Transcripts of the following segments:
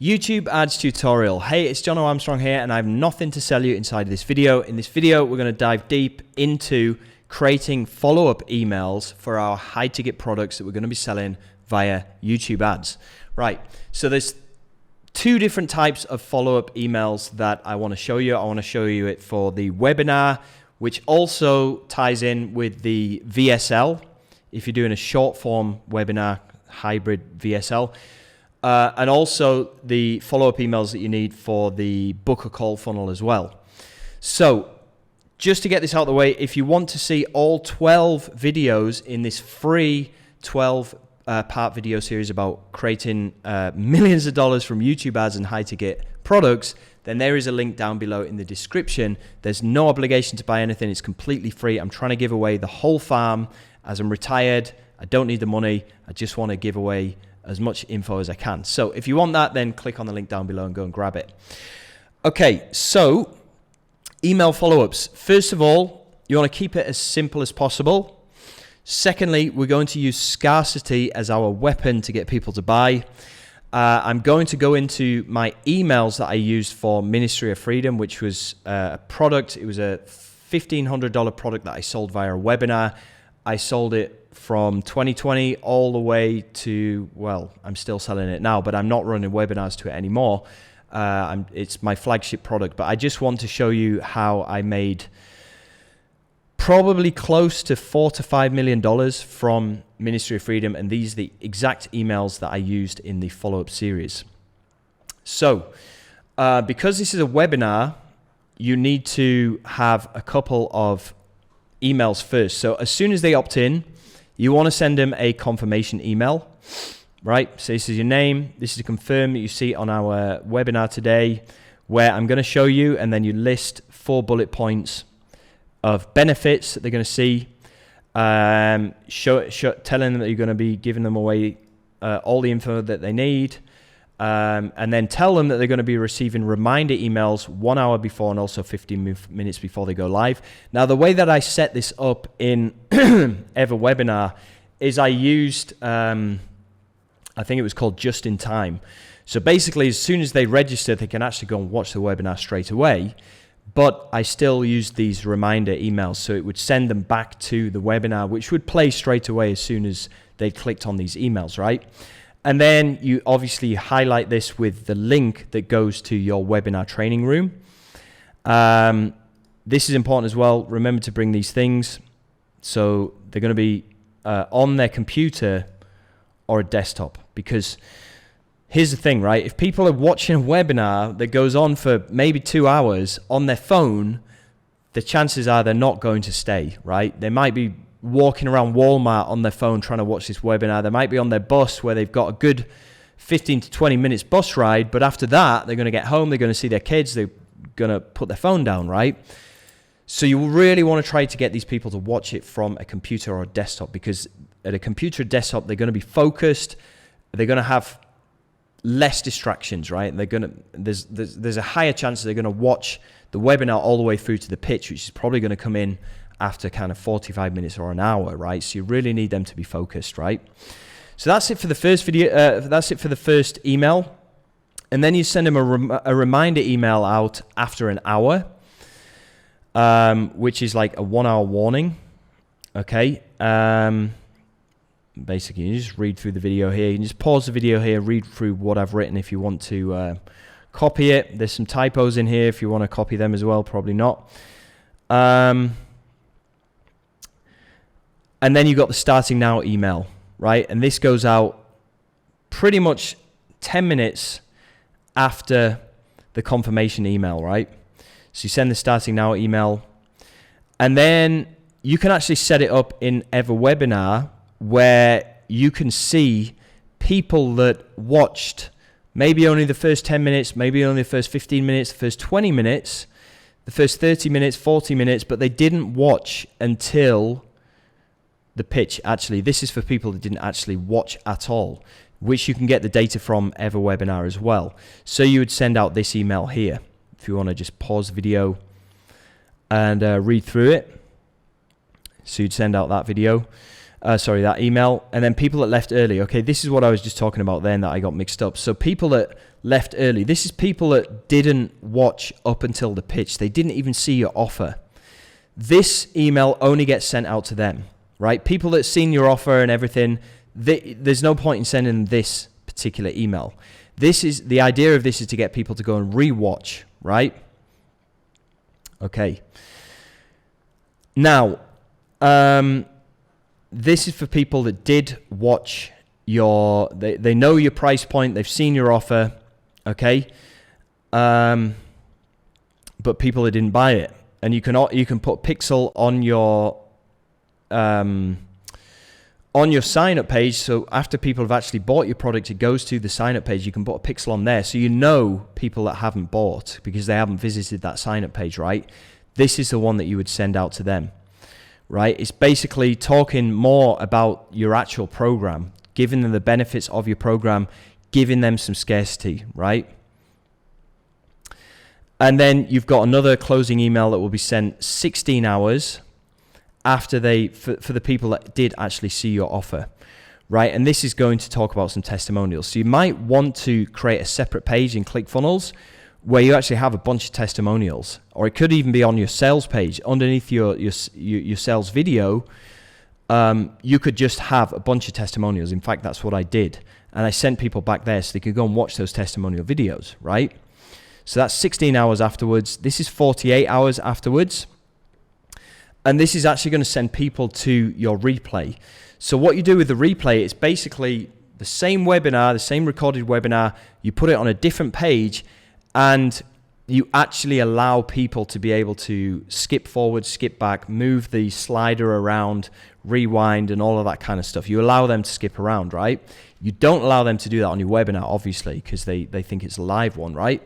YouTube ads tutorial. Hey, it's Jono Armstrong here, and I have nothing to sell you inside of this video. In this video, we're going to dive deep into creating follow-up emails for our high-ticket products that we're going to be selling via YouTube ads. Right, so there's two different types of follow-up emails that I want to show you. I want to show you it for the webinar, which also ties in with the VSL. If you're doing a short-form webinar, hybrid VSL, and also the follow-up emails that you need for the book a call funnel as well. So just to get this out of the way, if you want to see all 12 videos in this free 12-part video series about creating millions of dollars from YouTube ads and high-ticket products, then there is a link down below in the description. There's no obligation to buy anything. It's completely free. I'm trying to give away the whole farm as I'm retired. I don't need the money. I just want to give away as much info as I can. So if you want that, then click on the link down below and go and grab it. Okay, so email follow-ups. First of all, you want to keep it as simple as possible. Secondly, we're going to use scarcity as our weapon to get people to buy. I'm going to go into my emails that I used for Ministry of Freedom, which was a product. It was a $1,500 product that I sold via a webinar. I sold it from 2020 all the way to, well, I'm still selling it now, but I'm not running webinars to it anymore. It's my flagship product, but I just want to show you how I made probably close to $4 to $5 million from Ministry of Freedom, and these are the exact emails that I used in the follow-up series. So because this is a webinar, you need to have a couple of emails first. So as soon as they opt in, you want to send them a confirmation email, right? So this is your name. This is to confirm that you see on our webinar today, where I'm going to show you, and then you list 4 bullet points of benefits that they're going to see, telling them that you're going to be giving them away all the info that they need, and then tell them that they're going to be receiving reminder emails 1 hour before and also 15 minutes before they go live. Now, the way that I set this up in EverWebinar is I used, I think it was called Just in Time. So basically, as soon as they register, they can actually go and watch the webinar straight away. But I still used these reminder emails, so it would send them back to the webinar, which would play straight away as soon as they clicked on these emails, right? And then you obviously highlight this with the link that goes to your webinar training room. This is important as well. Remember to bring these things. So they're going to be on their computer or a desktop. Because here's the thing, right? If people are watching a webinar that goes on for maybe 2 hours on their phone, the chances are they're not going to stay, right? They might be walking around Walmart on their phone trying to watch this webinar. They might be on their bus where they've got a good 15 to 20 minutes bus ride, but after that, they're going to get home, they're going to see their kids, they're going to put their phone down, right? So you really want to try to get these people to watch it from a computer or a desktop, because at a computer or desktop, they're going to be focused, they're going to have less distractions, right? They're going to, there's a higher chance that they're going to watch the webinar all the way through to the pitch, which is probably going to come in after kind of 45 minutes or an hour, right? So you really need them to be focused, right? So that's it for the first video. That's it for the first email. And then you send them a reminder email out after an hour, which is like a 1 hour warning, okay? Basically, you just read through the video here. You can just pause the video here, read through what I've written if you want to copy it. There's some typos in here if you want to copy them as well, probably not. And then you got the starting now email, right? And this goes out pretty much 10 minutes after the confirmation email, right? So you send the starting now email, and then you can actually set it up in EverWebinar where you can see people that watched maybe only the first 10 minutes, maybe only the first 15 minutes, the first 20 minutes, the first 30 minutes, 40 minutes, but they didn't watch until the pitch. Actually, this is for people that didn't actually watch at all, which you can get the data from EverWebinar as well. So you would send out this email here if you want to just pause the video and read through it. So you'd send out that video. sorry, that email. And then people that left early. Okay, this is what I was just talking about then that I got mixed up. So people that left early, this is people that didn't watch up until the pitch. They didn't even see your offer. This email only gets sent out to them, right? People that seen your offer and everything, there's no point in sending this particular email. The idea of this is to get people to go and rewatch, right? Okay. Now, this is for people that did watch they know your price point, they've seen your offer, okay? But people that didn't buy it. And you can put pixel on your sign-up page. So after people have actually bought your product, it goes to the sign-up page. You can put a pixel on there, so you know people that haven't bought because they haven't visited that sign-up page, right? This is the one that you would send out to them, right? It's basically talking more about your actual program, giving them the benefits of your program, giving them some scarcity, right? And then you've got another closing email that will be sent 16 hours after for the people that did actually see your offer, right? And this is going to talk about some testimonials. So you might want to create a separate page in ClickFunnels where you actually have a bunch of testimonials, or it could even be on your sales page underneath your sales video. You could just have a bunch of testimonials. In fact, that's what I did, and I sent people back there so they could go and watch those testimonial videos, right? So that's 16 hours afterwards. This is 48 hours afterwards. And this is actually going to send people to your replay. So what you do with the replay is basically the same webinar, the same recorded webinar. You put it on a different page, and you actually allow people to be able to skip forward, skip back, move the slider around, rewind, and all of that kind of stuff. You allow them to skip around, right? You don't allow them to do that on your webinar, obviously, because they think it's a live one, right?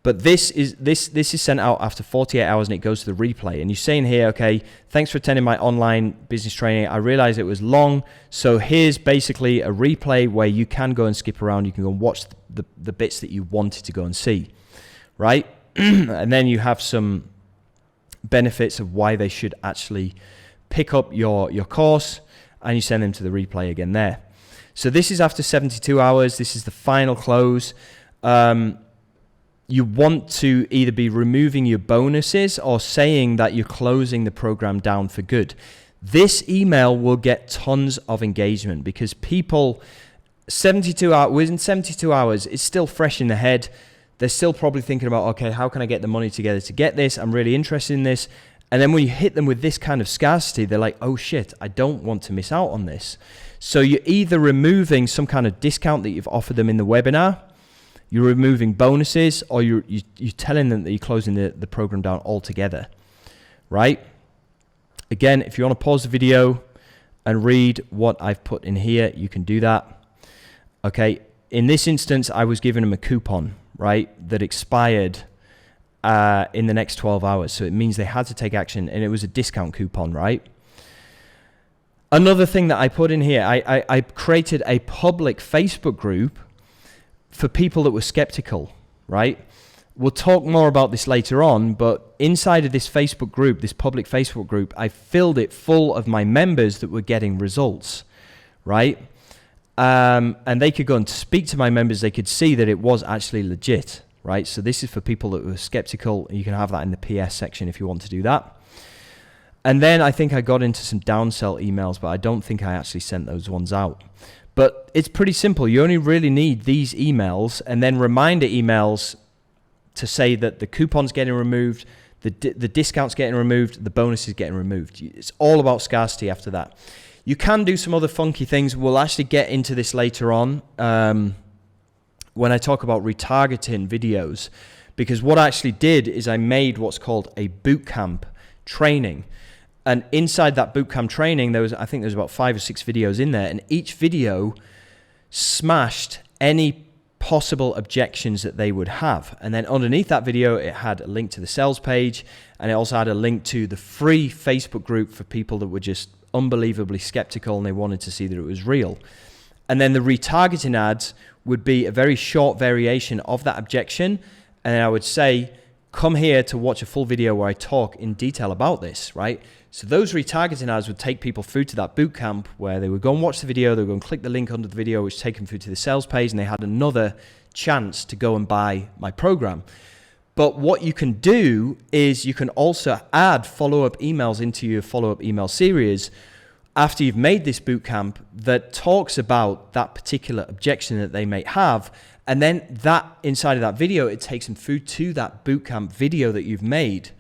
But this is sent out after 48 hours, and it goes to the replay. And you're saying here, okay, thanks for attending my online business training. I realized it was long, so here's basically a replay where you can go and skip around. You can go and watch the bits that you wanted to go and see, right? And then you have some benefits of why they should actually pick up your course, and you send them to the replay again there. So this is after 72 hours. This is the final close. You want to either be removing your bonuses or saying that you're closing the program down for good. This email will get tons of engagement because people, within 72 hours, it's still fresh in their head. They're still probably thinking about, okay, how can I get the money together to get this? I'm really interested in this. And then when you hit them with this kind of scarcity, they're like, oh shit, I don't want to miss out on this. So you're either removing some kind of discount that you've offered them in the webinar, you're removing bonuses, or you're telling them that you're closing the program down altogether, right? Again, if you want to pause the video and read what I've put in here, you can do that. Okay, in this instance, I was giving them a coupon, right, that expired in the next 12 hours. So it means they had to take action, and it was a discount coupon, right? Another thing that I put in here, I created a public Facebook group for people that were skeptical, right? We'll talk more about this later on, but inside of this Facebook group, this public Facebook group, I filled it full of my members that were getting results, right? And they could go and speak to my members. They could see that it was actually legit, right? So this is for people that were skeptical. You can have that in the PS section if you want to do that. And then I think I got into some downsell emails, but I don't think I actually sent those ones out. But it's pretty simple. You only really need these emails and then reminder emails to say that the coupon's getting removed, the discount's getting removed, the bonus is getting removed. It's all about scarcity after that. You can do some other funky things. We'll actually get into this later on when I talk about retargeting videos, because what I actually did is I made what's called a bootcamp training. And inside that bootcamp training, I think there was about 5 or 6 videos in there, and each video smashed any possible objections that they would have. And then underneath that video, it had a link to the sales page, and it also had a link to the free Facebook group for people that were just unbelievably skeptical and they wanted to see that it was real. And then the retargeting ads would be a very short variation of that objection, and then I would say, come here to watch a full video where I talk in detail about this, right? So those retargeting ads would take people through to that bootcamp where they would go and watch the video, they would go and click the link under the video, which take them through to the sales page, and they had another chance to go and buy my program. But what you can do is you can also add follow-up emails into your follow-up email series after you've made this bootcamp that talks about that particular objection that they may have. And then that inside of that video, it takes them through to that bootcamp video that you've made,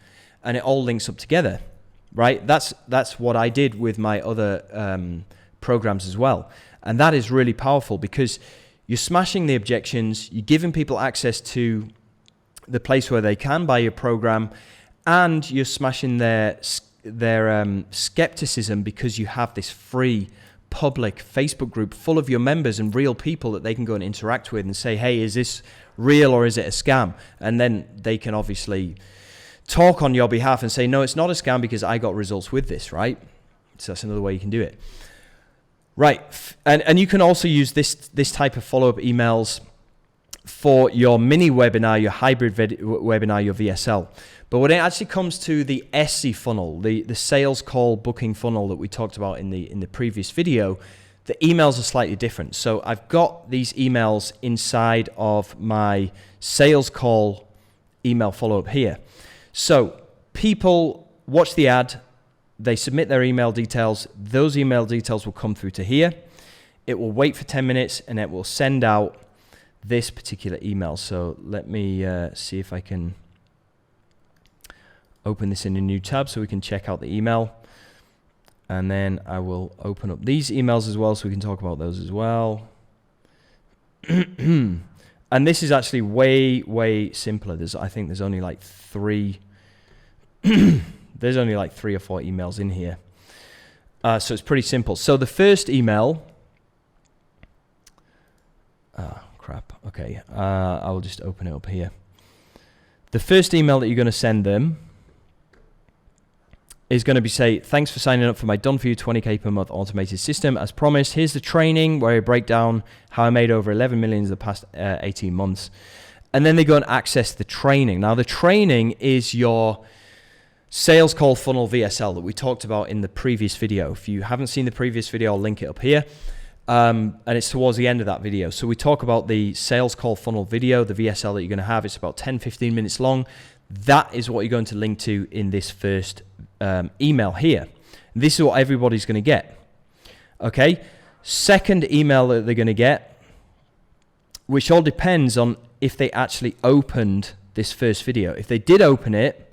and it all links up together, right? That's what I did with my other programs as well. And that is really powerful because you're smashing the objections, you're giving people access to the place where they can buy your program, and you're smashing their skepticism because you have this free public Facebook group full of your members and real people that they can go and interact with and say, hey, is this real or is it a scam? And then they can obviously talk on your behalf and say, no, it's not a scam because I got results with this, right? So that's another way you can do it. Right, and you can also use this type of follow-up emails for your mini webinar, your hybrid webinar, your VSL. But when it actually comes to the SC funnel, the sales call booking funnel that we talked about in the previous video, the emails are slightly different. So I've got these emails inside of my sales call email follow-up here. So people watch the ad, they submit their email details, those email details will come through to here. It will wait for 10 minutes and it will send out this particular email. So let me see if I can open this in a new tab so we can check out the email. And then I will open up these emails as well so we can talk about those as well. And this is actually way simpler. I think there's only like three there's only like 3 or 4 emails in here. So it's pretty simple. So the first email, crap. Okay, I will just open it up here. The first email that you're going to send them is going to be say, thanks for signing up for my done for you 20K per month automated system. As promised, here's the training where I break down how I made over 11 million in the past 18 months. And then they go and access the training. Now the training is your sales call funnel VSL that we talked about in the previous video. If you haven't seen the previous video, I'll link it up here. And it's towards the end of that video. So we talk about the sales call funnel video, the VSL that you're going to have. It's about 10-15 minutes long. That is what you're going to link to in this first email here. This is what everybody's going to get. Okay. Second email that they're going to get, which all depends on if they actually opened this first video. If they did open it,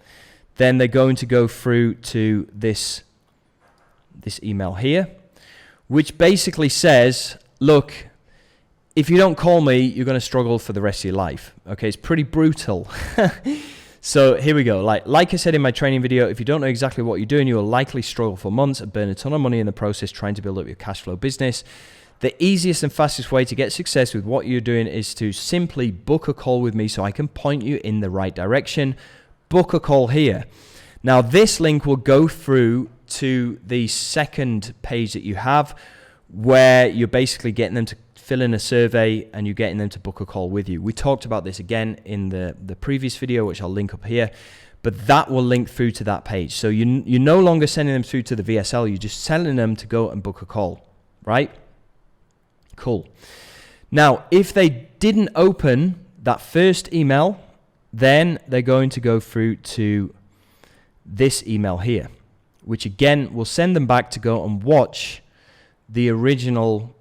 then they're going to go through to this email here, which basically says, look, if you don't call me, you're going to struggle for the rest of your life. Okay, it's pretty brutal. So here we go. Like I said in my training video, if you don't know exactly what you're doing, you will likely struggle for months and burn a ton of money in the process trying to build up your cash flow business. The easiest and fastest way to get success with what you're doing is to simply book a call with me so I can point you in the right direction. Book a call here. Now this link will go through to the second page that you have where you're basically getting them to fill in a survey and you're getting them to book a call with you. We talked about this again in the previous video, which I'll link up here, but that will link through to that page. So you're no longer sending them through to the VSL, you're just telling them to go and book a call, right? Cool. Now, if they didn't open that first email, then they're going to go through to this email here, which again will send them back to go and watch the original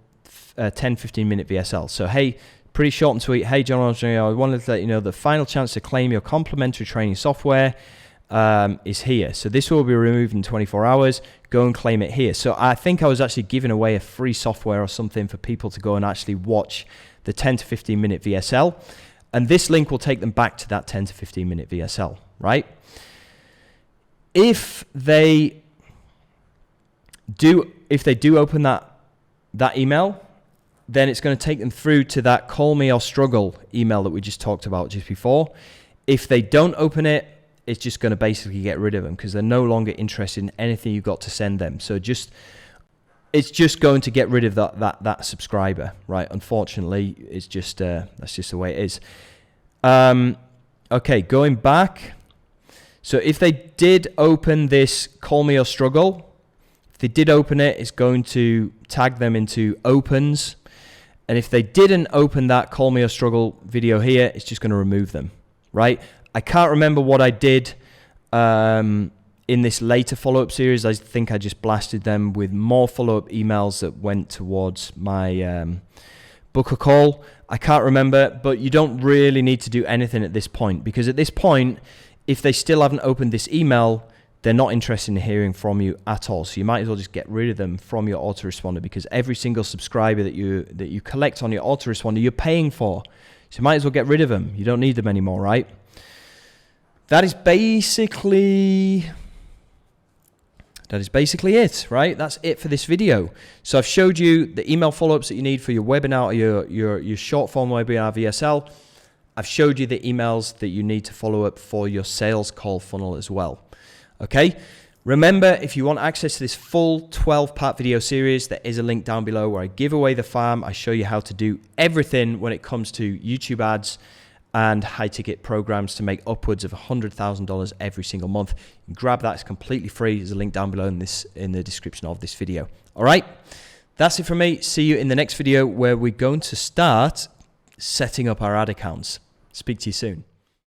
10-15 minute VSL. So hey, pretty short and sweet. Hey Jono, I wanted to let you know the final chance to claim your complimentary training software is here. So this will be removed in 24 hours. Go and claim it here. So I think I was actually giving away a free software or something for people to go and actually watch the 10-15 minute VSL. And this link will take them back to that 10-15 minute VSL, right? If they do open that email, then it's going to take them through to that call me or struggle email that we just talked about just before. If they don't open it, it's just going to basically get rid of them because they're no longer interested in anything you've got to send them. So it's just going to get rid of that subscriber, right? Unfortunately, it's just that's just the way it is. Okay, going back. So if they did open this Call Me or Struggle, if they did open it, it's going to tag them into opens. And if they didn't open that Call Me or Struggle video here, it's just going to remove them, right? I can't remember what I did in this later follow-up series. I think I just blasted them with more follow-up emails that went towards my book a call. I can't remember, but you don't really need to do anything at this point, because at this point, if they still haven't opened this email, they're not interested in hearing from you at all. So you might as well just get rid of them from your autoresponder, because every single subscriber that you collect on your autoresponder, you're paying for. So you might as well get rid of them. You don't need them anymore, right? That is basically it, right? That's it for this video. So I've showed you the email follow-ups that you need for your webinar or your short form webinar VSL. I've showed you the emails that you need to follow up for your sales call funnel as well. Okay, remember, if you want access to this full 12-part video series, there is a link down below where I give away the farm. I show you how to do everything when it comes to YouTube ads and high-ticket programs to make upwards of $100,000 every single month. You can grab that; it's completely free. There's a link down below in the description of this video. All right, that's it from me. See you in the next video where we're going to start setting up our ad accounts. Speak to you soon.